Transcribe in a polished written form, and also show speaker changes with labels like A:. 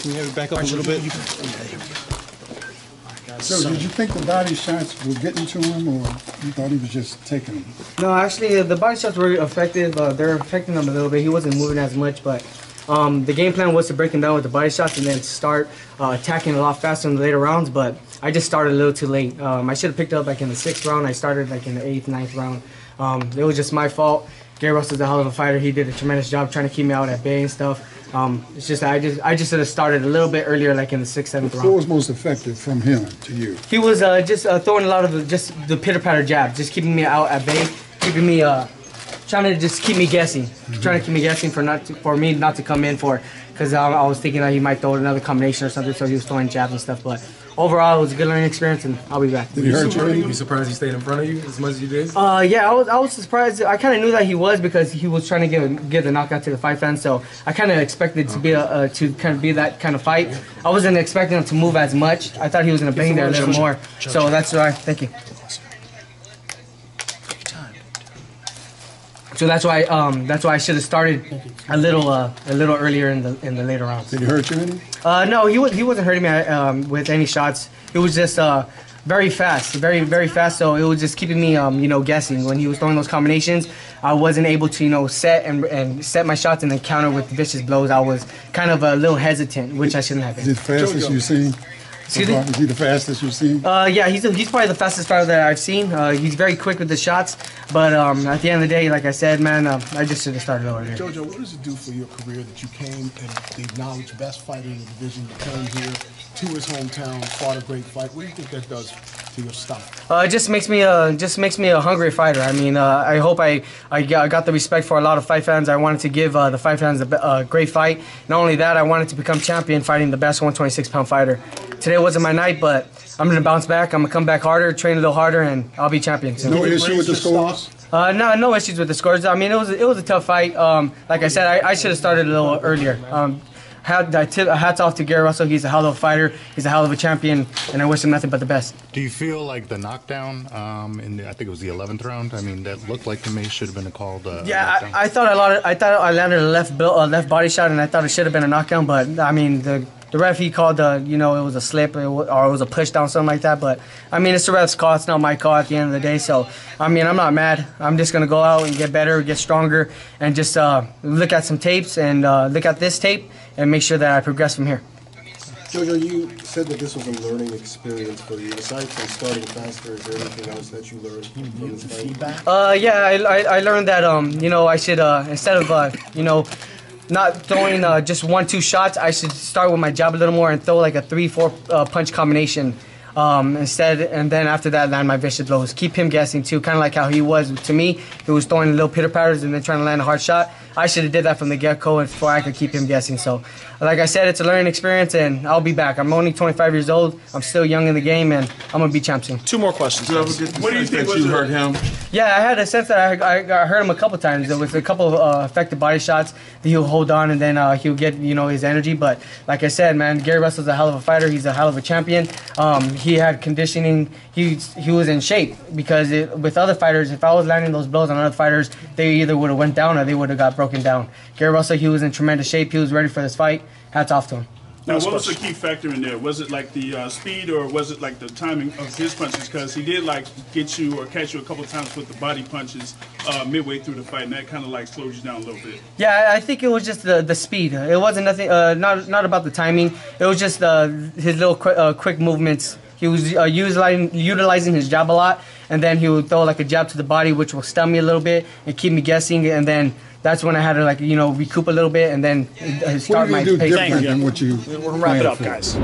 A: Can you have it back up a little bit?
B: So, did you think the body shots were getting to him, or you thought he was just taking them?
C: No, actually, the body shots were effective. They're affecting him a little bit. He wasn't moving as much, but the game plan was to break him down with the body shots and then start attacking a lot faster in the later rounds, but I just started a little too late. I should have picked up like in the 6th round. I started like in the 8th, 9th round. It was just my fault. Gary Russell's a hell of a fighter. He did a tremendous job trying to keep me out at bay and stuff. It's just I just should have started a little bit earlier, like in the 6th, 7th round.
B: What was most effective from him to you?
C: He was just throwing a lot of the pitter-patter jabs, just keeping me out at bay, keeping me trying to just keep me guessing, trying to keep me guessing for me not to come in because I was thinking that he might throw another combination or something, so he was throwing jabs and stuff. But overall, it was a good learning experience, and I'll be back.
B: Did he hurt you?
D: You surprised he stayed in front of you as much as you did?
C: Yeah, I was surprised. I kind of knew that he was because he was trying to give the knockout to the fight fans. So I kind of expected to be that kind of fight. I wasn't expecting him to move as much. I thought he was gonna bang there a little more. So that's why. Thank you. So that's why I should have started a little earlier in the later rounds.
B: Did he hurt you any?
C: No, he wasn't hurting me with any shots. It was just very fast, very fast. So it was just keeping me guessing. When he was throwing those combinations, I wasn't able to set and set my shots and then counter with vicious blows. I was kind of a little hesitant, which I shouldn't have been.
B: Is it the fastest you've seen?
C: Excuse me?
B: Is he the fastest you've seen?
C: Yeah, he's probably the fastest fighter that I've seen. He's very quick with the shots, but at the end of the day, like I said, man, I just should have started over here.
E: Jojo, what does it do for your career that you came and the acknowledged best fighter in the division, you came here to his hometown, fought a great fight? What do you think that does to your stuff?
C: It just makes me a hungry fighter. I mean, I hope I got the respect for a lot of fight fans. I wanted to give the fight fans a great fight. Not only that, I wanted to become champion, fighting the best 126-pound fighter. Today wasn't my night, but I'm gonna bounce back. I'm gonna come back harder, train a little harder, and I'll be champion. So.
B: No issue with the scores?
C: No issues with the scores. I mean, it was a tough fight. Like I said, I should have started a little earlier. Hats off to Gary Russell. He's a hell of a fighter. He's a hell of a champion, and I wish him nothing but the best.
F: Do you feel like the knockdown I think it was the 11th round? I mean, that looked like to me should have been called.
C: Yeah, I thought I landed a left body shot, and I thought it should have been a knockdown. But I mean, the ref, he called it was a slip or it was a push down, something like that. But I mean, it's the ref's call. It's not my call at the end of the day. So I mean, I'm not mad. I'm just gonna go out and get better, get stronger, and just look at some tapes and look at this tape and make sure that I progress from here.
G: Jojo, you said that this was a learning experience for you. Aside from starting faster, is there anything else that you learned from this fight?
C: Yeah, I learned that I should instead of not throwing just 1-2 shots, I should start with my jab a little more and throw like a 3-4 punch combination instead, and then after that land my vicious blows. Keep him guessing too, kind of like how he was to me. He was throwing little pitter patters and then trying to land a hard shot. I should have did that from the get-go before I could keep him guessing. So, like I said, it's a learning experience, and I'll be back. I'm only 25 years old. I'm still young in the game, and I'm gonna be champ soon.
A: 2 more questions.
H: What do you think you hurt him?
C: Yeah, I had a sense that I hurt him a couple times. With a couple of effective body shots that he'll hold on, and then he'll get his energy. But like I said, man, Gary Russell's a hell of a fighter. He's a hell of a champion. He had conditioning. He was in shape because with other fighters, if I was landing those blows on other fighters, they either would have went down or they would have got broken down. Gary Russell, he was in tremendous shape. He was ready for this fight. Hats off to him.
H: Now, what was the key factor in there? Was it like the speed, or was it like the timing of his punches? Because he did like get you or catch you a couple of times with the body punches midway through the fight, and that kind of like slowed you down a little bit.
C: Yeah, I think it was just the speed. It wasn't nothing. Not about the timing. It was just his little quick movements. He was utilizing his jab a lot, and then he would throw like a jab to the body, which will stun me a little bit and keep me guessing. And then that's when I had to recoup a little bit and then start my pace.
B: What do you do different than what you
A: We're gonna wrap it up, guys.